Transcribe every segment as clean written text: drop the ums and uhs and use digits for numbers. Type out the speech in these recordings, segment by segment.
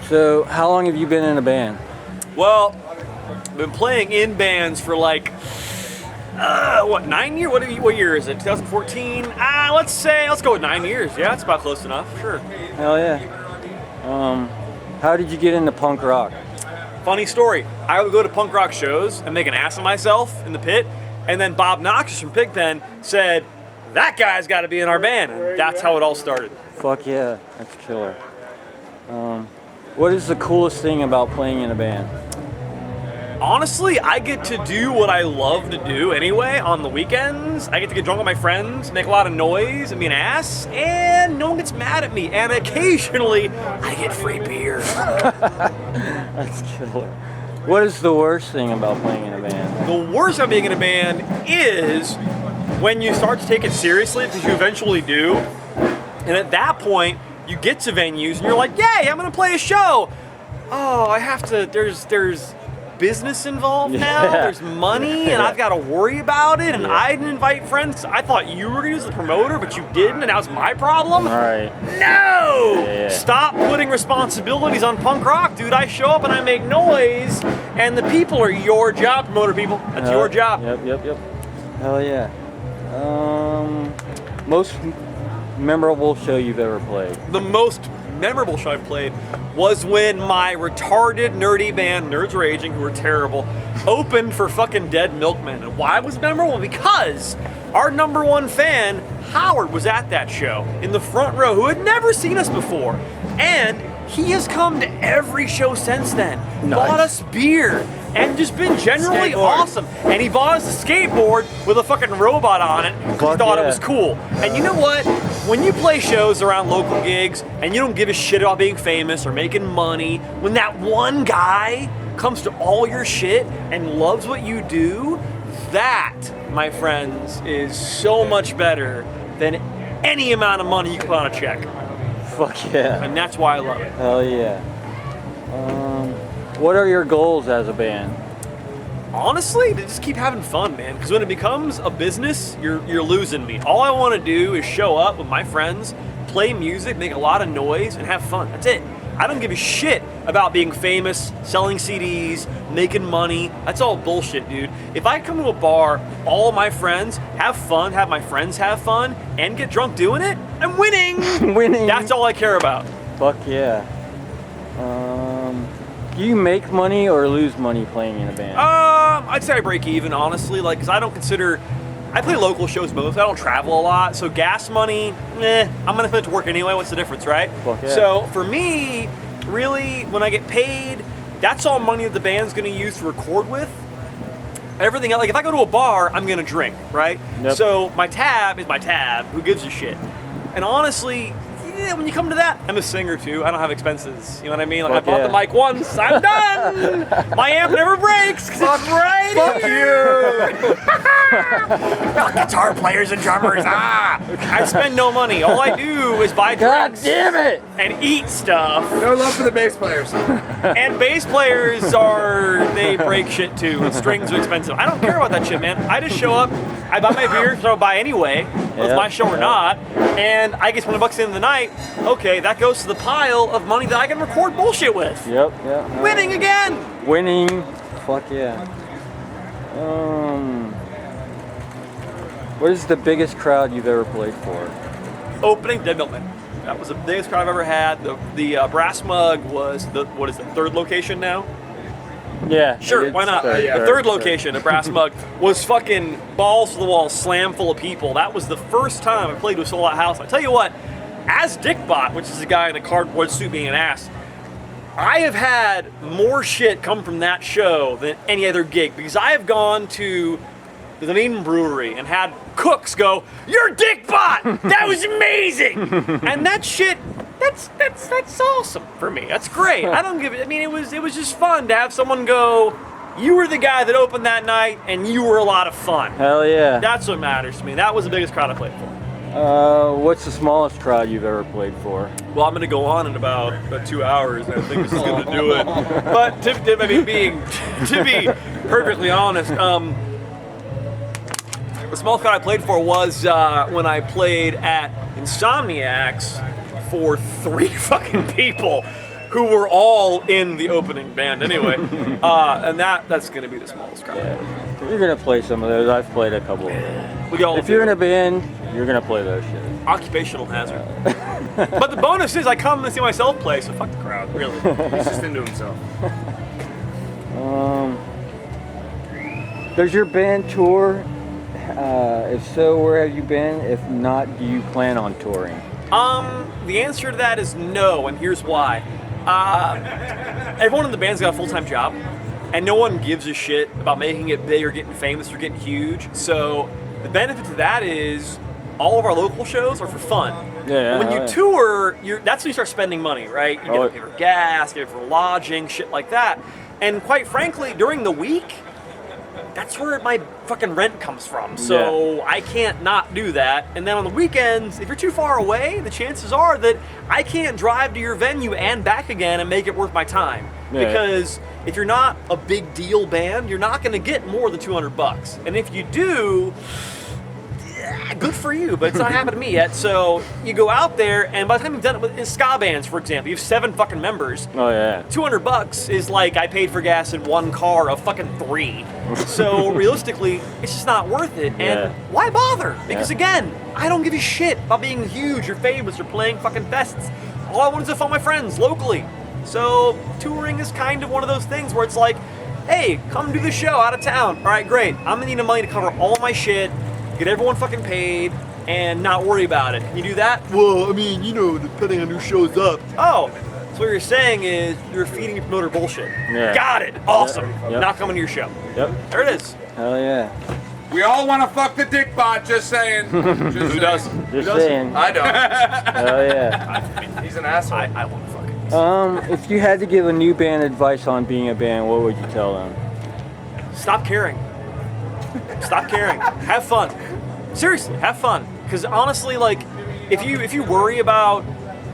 So, how long have you been in a band? Well, I've been playing in bands for like, 9 years? What year is it? 2014? Let's go with 9 years. Yeah, that's about close enough. Sure. Hell yeah. How did you get into punk rock? Funny story. I would go to punk rock shows and make an ass of myself in the pit, and then Bob Noxious from Pigpen said, "That guy's got to be in our band." And that's how it all started. Fuck yeah, that's killer. What is the coolest thing about playing in a band? Honestly, I get to do what I love to do anyway on the weekends. I get to get drunk with my friends, make a lot of noise, and be an ass, and no one gets mad at me. And occasionally, I get free beer. That's killer. What is the worst thing about playing in a band? The worst about being in a band is when you start to take it seriously, because you eventually do. And at that point, you get to venues and you're like, "Yay, I'm gonna play a show." Oh, I have to. There's business involved now. Yeah. There's money, and I've got to worry about it. And I didn't invite friends. I thought you were gonna use the promoter, but you didn't, and now it's my problem. All right. No! Yeah. Stop putting responsibilities on punk rock, dude. I show up and I make noise, and the people are your job, promoter people. That's your job. Yep. Hell yeah. Most memorable show you've ever played? The most memorable show I played was when my retarded, nerdy band, Nerds Raging, who were terrible, opened for fucking Dead Milkmen. And why was it memorable? Because our number one fan, Howard, was at that show in the front row, who had never seen us before. And he has come to every show since then. Nice. Bought us beer and just been generally awesome. And he bought us a skateboard with a fucking robot on it because he thought it was cool. And you know what? When you play shows around local gigs and you don't give a shit about being famous or making money, when that one guy comes to all your shit and loves what you do, that, my friends, is so much better than any amount of money you can put on a check. Fuck yeah. And that's why I love it. Hell yeah. What are your goals as a band? Honestly, to just keep having fun, man. Because when it becomes a business, you're losing me. All I want to do is show up with my friends, play music, make a lot of noise, and have fun. That's it. I don't give a shit about being famous, selling CDs, making money. That's all bullshit, dude. If I come to a bar, all of my friends have fun, have my friends have fun, and get drunk doing it, I'm winning. Winning. That's all I care about. Fuck yeah. Do you make money or lose money playing in a band? I'd say I break even, honestly, because I play local shows most. I don't travel a lot, so gas money, I'm gonna put it to work anyway. What's the difference, right? Fuck yeah. So for me, really, when I get paid, that's all money that the band's gonna use to record with. Everything else, like if I go to a bar, I'm gonna drink, right? Yep. So my tab is my tab. Who gives a shit? And honestly, when you come to that, I'm a singer too. I don't have expenses. You know what I mean? Like I bought the mic once. I'm done. My amp never breaks because it's right here. Well, guitar players and drummers. I spend no money. All I do is buy drinks. God damn it! And eat stuff. No love for the bass players. And bass players they break shit too. And strings are expensive. I don't care about that shit, man. I just show up. I buy my beer, so I buy anyway, whether it's my show or not, and I get $20 at the end of the night. Okay, that goes to the pile of money that I can record bullshit with. Yep. Winning again! Winning. Fuck yeah. What is the biggest crowd you've ever played for? Opening Dead Milkmen. That was the biggest crowd I've ever had. The Brass Mug was the third location now? Yeah. Sure, why not? The third location at Brass Mug was fucking balls to the wall, slam full of people. That was the first time I played to a sold-out house. I tell you what, as Dickbot, which is a guy in a cardboard suit being an ass, I have had more shit come from that show than any other gig because I have gone to the Dunedin Brewery and had cooks go, "You're Dickbot! That was amazing!" And that shit, that's awesome for me. That's great. I don't give it. I mean, it was just fun to have someone go, "You were the guy that opened that night, and you were a lot of fun." Hell yeah. That's what matters to me. That was the biggest crowd I played for. What's the smallest crowd you've ever played for? Well, I'm going to go on in about 2 hours, and I think this is going to do it. But to be perfectly honest, the smallest crowd I played for was when I played at Insomniacs for 3 fucking people. who were all in the opening band anyway. And that's going to be the smallest crowd. Yeah. You're gonna play some of those. I've played a couple of those. We all If you're in a band, you're gonna play those shit. occupational hazard. But the bonus is I come and see myself play, so fuck the crowd, really. He's just into himself. Does your band tour? If so, where have you been? If not, do you plan on touring? The answer to that is no, and here's why. Everyone in the band's got a full-time job, and no one gives a shit about making it big or getting famous or getting huge. So the benefit to that is all of our local shows are for fun. Yeah. When you tour, that's when you start spending money, right? You get to pay for gas, get for lodging, shit like that. And quite frankly, during the week, that's where my fucking rent comes from. So I can't not do that. And then on the weekends, if you're too far away, the chances are that I can't drive to your venue and back again and make it worth my time. Yeah. Because if you're not a big deal band, you're not going to get more than $200. And if you do, good for you, but it's not happened to me yet. So you go out there, and by the time you've done it with ska bands, for example, you have 7 fucking members. Oh yeah. $200 is like I paid for gas in one car of fucking 3. So realistically, it's just not worth it. And why bother? Because again, I don't give a shit about being huge or famous or playing fucking fests. All I want is to find my friends locally. So touring is kind of one of those things where it's like, hey, come do the show out of town. All right, great. I'm gonna need money to cover all my shit, get everyone fucking paid, and not worry about it. Can you do that? Well, I mean, depending on who shows up. Oh, so what you're saying is you're feeding your promoter bullshit. Yeah. Got it. Awesome. Yep. Not coming to your show. Yep. There it is. Hell yeah. We all want to fuck the dick bot, just saying. Who doesn't? Just saying. I don't. Hell yeah. He's an asshole. I want to fuck it. If you had to give a new band advice on being a band, what would you tell them? Stop caring. Stop caring. Have fun. Seriously, have fun. Because honestly, like, if you worry about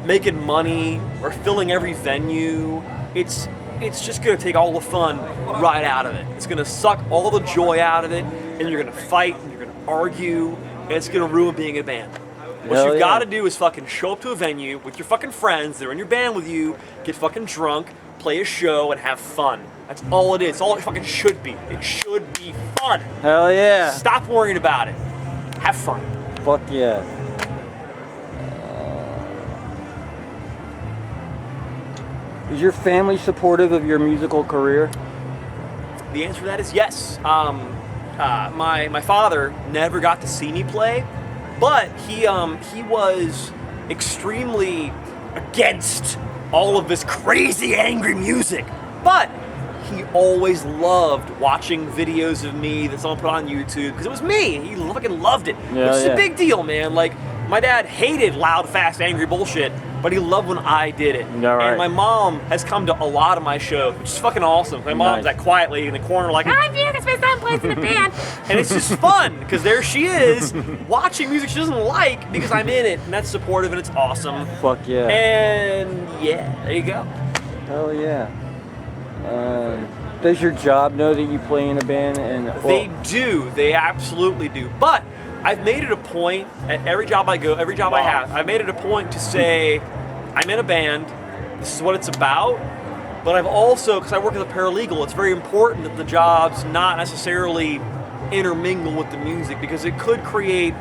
making money or filling every venue, it's just gonna take all the fun right out of it. It's gonna suck all the joy out of it, and you're gonna fight, and you're gonna argue, and it's gonna ruin being a band. What Hell you've yeah. got to do is fucking show up to a venue with your fucking friends. They're in your band with you. Get fucking drunk, play a show, and have fun. That's all it is. It's all it fucking should be. It should be fun. Hell yeah. Stop worrying about it. Have fun. Fuck yeah. Is your family supportive of your musical career? The answer to that is yes. My father never got to see me play, but he was extremely against all of this crazy angry music. But he always loved watching videos of me that someone put on YouTube because it was me. He fucking loved it, Yeah, which is yeah. a big deal, man. Like, my dad hated loud, fast, angry bullshit, but he loved when I did it. Yeah, right. And my mom has come to a lot of my shows, which is fucking awesome. My mom's Nice. that quiet lady in the corner like, I'm here because my son plays in a band. And it's just fun because there she is watching music she doesn't like because I'm in it, and that's supportive and it's awesome. Fuck yeah. And yeah, there you go. Hell yeah. Does your job know that you play in a band? And They do. They absolutely do. But I've made it a point at every job I go, every job I have, I've made it a point to say, I'm in a band, this is what it's about, but I've also, because I work as a paralegal, it's very important that the job's not necessarily intermingle with the music because it could create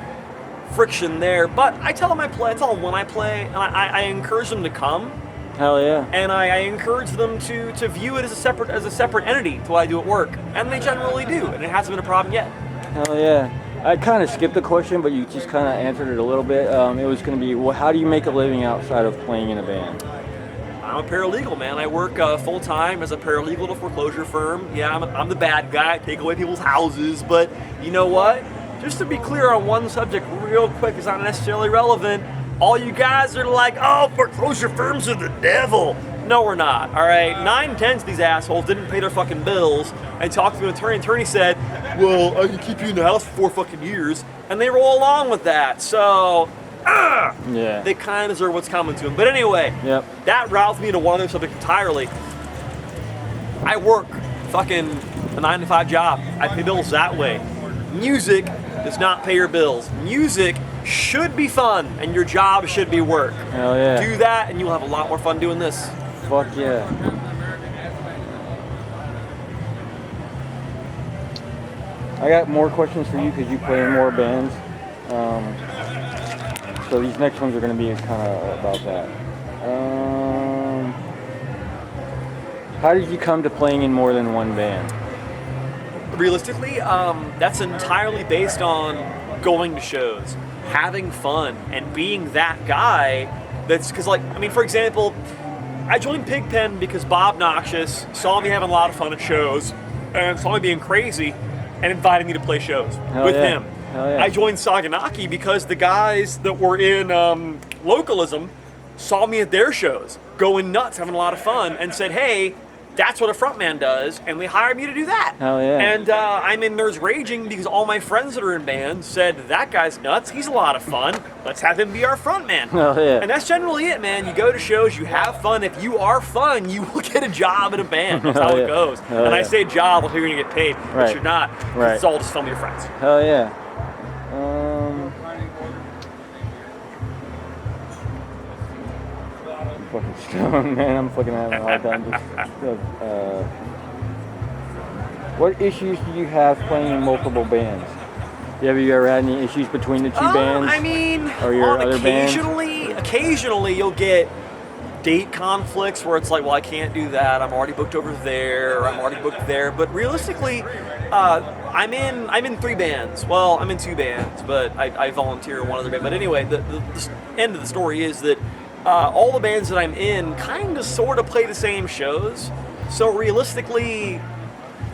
friction there. But I tell them I tell them when I play, and I encourage them to come. Hell yeah. And I encourage them to view it as a separate entity to what I do at work, and they generally do, and it hasn't been a problem yet. Hell yeah. I kind of skipped the question, but you just kind of answered it a little bit. It was going to be, well, how do you make a living outside of playing in a band? I'm a paralegal, man. I work full time as a paralegal at a foreclosure firm. Yeah, I'm the bad guy. I take away people's houses, but you know what? Just to be clear on one subject, real quick, it's not necessarily relevant. All you guys are like, oh, foreclosure firms are the devil. No, we're not, all right? 9/10 of these assholes didn't pay their fucking bills and talked to an attorney. Attorney said, well, I can keep you in the house for 4 fucking years. And they roll along with that. So, Yeah. they kind of deserve what's coming to them. But anyway, Yep. that routes me to one other subject entirely. I work fucking a 9-to-5 job. I pay bills that way. Music does not pay your bills. Music should be fun, and your job should be work. Hell yeah. Do that, and you'll have a lot more fun doing this. Fuck yeah. I got more questions for you because you play in more bands. So these next ones are going to be kind of about that. How did you come to playing in more than one band? Realistically, that's entirely based on going to shows, having fun, and being that guy. That's because, like, I mean, for example, I joined Pigpen because Bob Noxious saw me having a lot of fun at shows and saw me being crazy and invited me to play shows with him. Hell yeah. I joined Saganaki because the guys that were in localism saw me at their shows going nuts, having a lot of fun, and said, hey, that's what a frontman does, and they hired me to do that. Hell yeah. And I'm in Nerds Raging because all my friends that are in bands said, that guy's nuts, he's a lot of fun, let's have him be our frontman. Hell yeah. And that's generally it, man. You go to shows, you have fun. If you are fun, you will get a job in a band. That's how it goes. Hell and yeah. I say job, well, you're going to get paid, Right. but you're not. Right. It's all just fun with your friends. Hell yeah. I'm fucking stoned, man. I'm fucking having a hard time. What issues do you have playing in multiple bands? Have you ever had any issues between the two bands? I mean, or your other bands? occasionally you'll get date conflicts where it's like, well, I can't do that. I'm already booked over there. Or I'm already booked there. But realistically, I'm in 3 bands. Well, I'm in 2 bands, but I volunteer in one other band. But anyway, the end of the story is that all the bands that I'm in kind of sort of play the same shows. So realistically,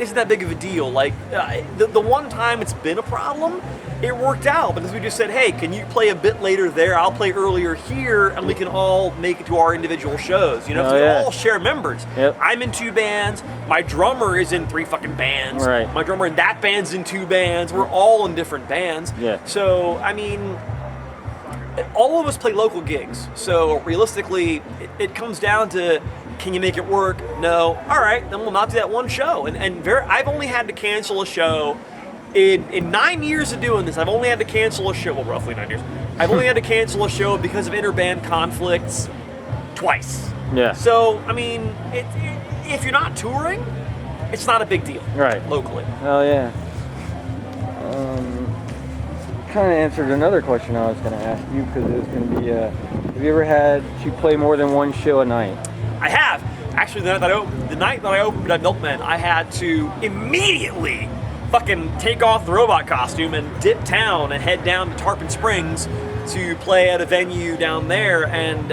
isn't that big of a deal. Like, the one time it's been a problem, it worked out because we just said, hey, can you play a bit later there? I'll play earlier here, and we can all make it to our individual shows. You know, so we all share members. Yep. I'm in 2 bands. My drummer is in 3 fucking bands. Right. My drummer in that band's in 2 bands. We're all in different bands. Yeah. So, I mean, all of us play local gigs. So realistically, it comes down to, can you make it work? No. All right, then we'll not do that one show. I've only had to cancel a show in 9 years of doing this. I've only had to cancel a show. Well, roughly 9 years. I've only had to cancel a show because of interband conflicts twice. Yeah. So I mean, if you're not touring, it's not a big deal. Right. Locally. Hell yeah. Kind of answered another question I was going to ask you because it was going to be, have you ever had to play more than one show a night? I have. Actually, the night that I opened at Milkman, I had to immediately fucking take off the robot costume and dip town and head down to Tarpon Springs to play at a venue down there. And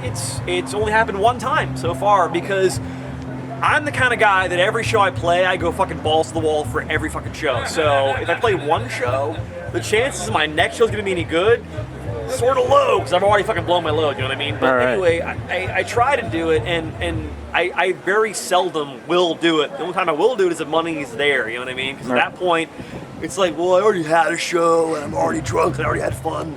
it's only happened one time so far because I'm the kind of guy that every show I play, I go fucking balls to the wall for every fucking show. So if I play one show, the chances my next show's gonna be any good sort of low because I've already fucking blown my load, you know what I mean? But anyway, I try to do it, and I very seldom will do it. The only time I will do it is if money's there, you know what I mean? Because at that point, it's like, well, I already had a show, and I'm already drunk, and I already had fun.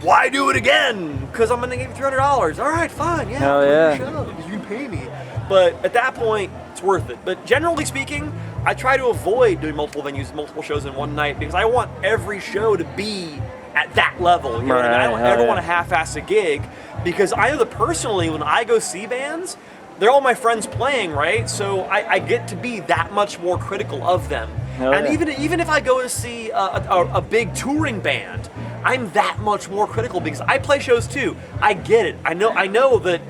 Why do it again? Because I'm gonna give you $300. All right, fine, yeah, Hell I'll yeah. play your show because you can pay me. But at that point, it's worth it. But generally speaking, I try to avoid doing multiple venues, multiple shows in one night because I want every show to be at that level. You know what I mean? I don't ever want to half-ass a gig because I know that personally, when I go see bands, they're all my friends playing, right? So I get to be that much more critical of them. And even if I go to see a big touring band, I'm that much more critical because I play shows too. I get it. I know that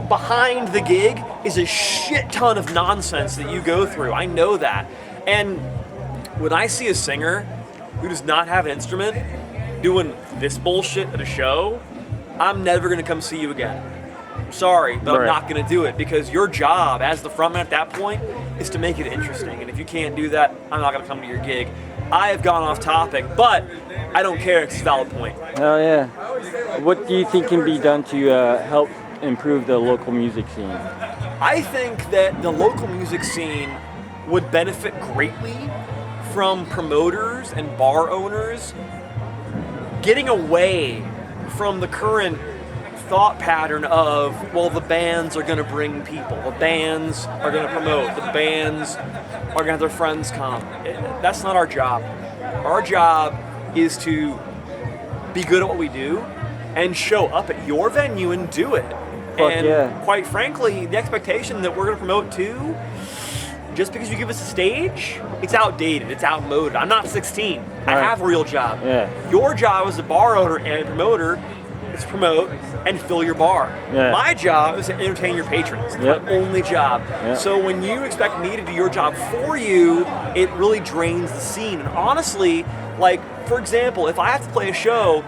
behind the gig is a shit ton of nonsense that you go through. I know that. And when I see a singer who does not have an instrument doing this bullshit at a show, I'm never going to come see you again. I'm sorry, but I'm not going to do it because your job as the frontman at that point is to make it interesting. And if you can't do that, I'm not going to come to your gig. I have gone off topic, but I don't care. It's a valid point. Hell yeah. What do you think can be done to help improve the local music scene? I think that the local music scene would benefit greatly from promoters and bar owners getting away from the current thought pattern of, well, the bands are going to bring people, the bands are going to promote, the bands are going to have their friends come. That's not our job. Our job is to be good at what we do and show up at your venue and do it. Fuck and yeah. quite frankly, the expectation that we're going to promote too, just because you give us a stage, it's outdated, it's outmoded. I'm not 16. I Right. have a real job. Yeah. Your job as a bar owner and promoter is to promote and fill your bar. Yeah. My job is to entertain your patrons. It's Yep. my only job. Yep. So when you expect me to do your job for you, it really drains the scene. And honestly, like, for example, if I have to play a show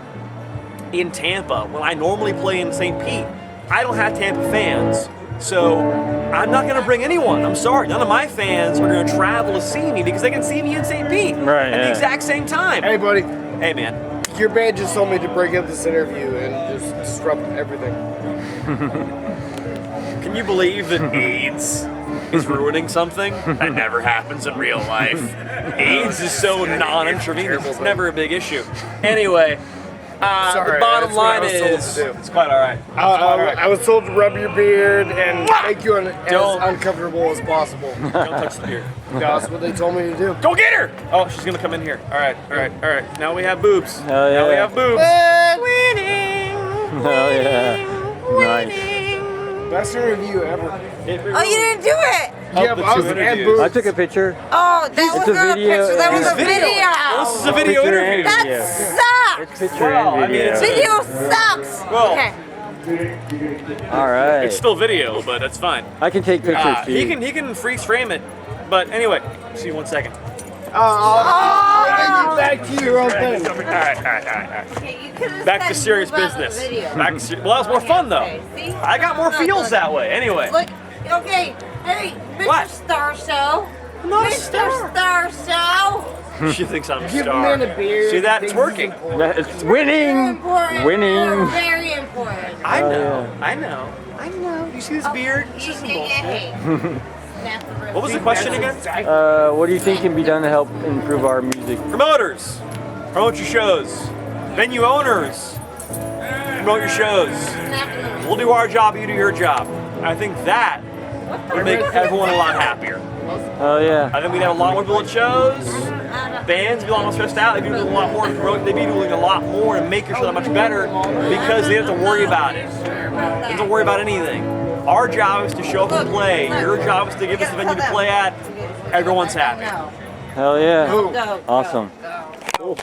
in Tampa when I normally play in St. Pete, I don't have Tampa fans. So I'm not going to bring anyone. I'm sorry. None of my fans are going to travel to see me because they can see me in St. Pete Right, at the yeah. exact same time. Hey, buddy. Hey, man. Your band just told me to break up this interview and just disrupt everything. Can you believe that AIDS is ruining something that never happens in real life? AIDS is so non-intravenous. It's never a big issue. Anyway, Sorry, the bottom that's what I line was told is to do. it's quite all right. I was told to rub your beard and make you Don't. as uncomfortable as possible. Don't touch the beard. That's what they told me to do. Go get her! Oh, she's gonna come in here. All right. Now we have boobs. Hell Now we yeah. have boobs. Hell yeah. Nice. Best interview ever. Oh, you didn't do it. Yeah, the but I two was and interviews. boobs. I took a picture. Oh, that was a not a video picture. That was and- a video. This is a video Picture interview. and That video. sucks. Picture Well, I and mean, video. it's Video sucks. Well, Okay. All right. It's still video, but that's fine. I can take pictures too. He can freeze frame it. But anyway, see you 1 second. I'll back to your own thing. All right. Okay, you could've Back to said serious about the business. video. Well, that was more fun though. Okay, see? I got more feels that way. Anyway. Look, okay, hey, Mr. What? Star Show. I'm not a Mr. Star Show. She thinks I'm a Give a star. man a beard. See that? It's Things is working. important. Yeah, it's Very winning. important. Winning. Very important. I Oh, know. yeah. I know. You see this beard? This is some bullshit. What was the question again? What do you think can be done to help improve our music? Promoters, promote your shows. Venue owners, promote your shows. We'll do our job, you do your job. I think that would make everyone a lot happier. Oh yeah. I think we'd have a lot more people at shows. Bands be a lot more stressed out. They'd be doing a lot more to promote. They'd be doing a lot more to make your show that much better because they don't have to worry about it. They don't have to worry about anything. Our job is to show up and play. Your job is to give us a venue to play at. Everyone's happy. Hell yeah. Go. Awesome. Go.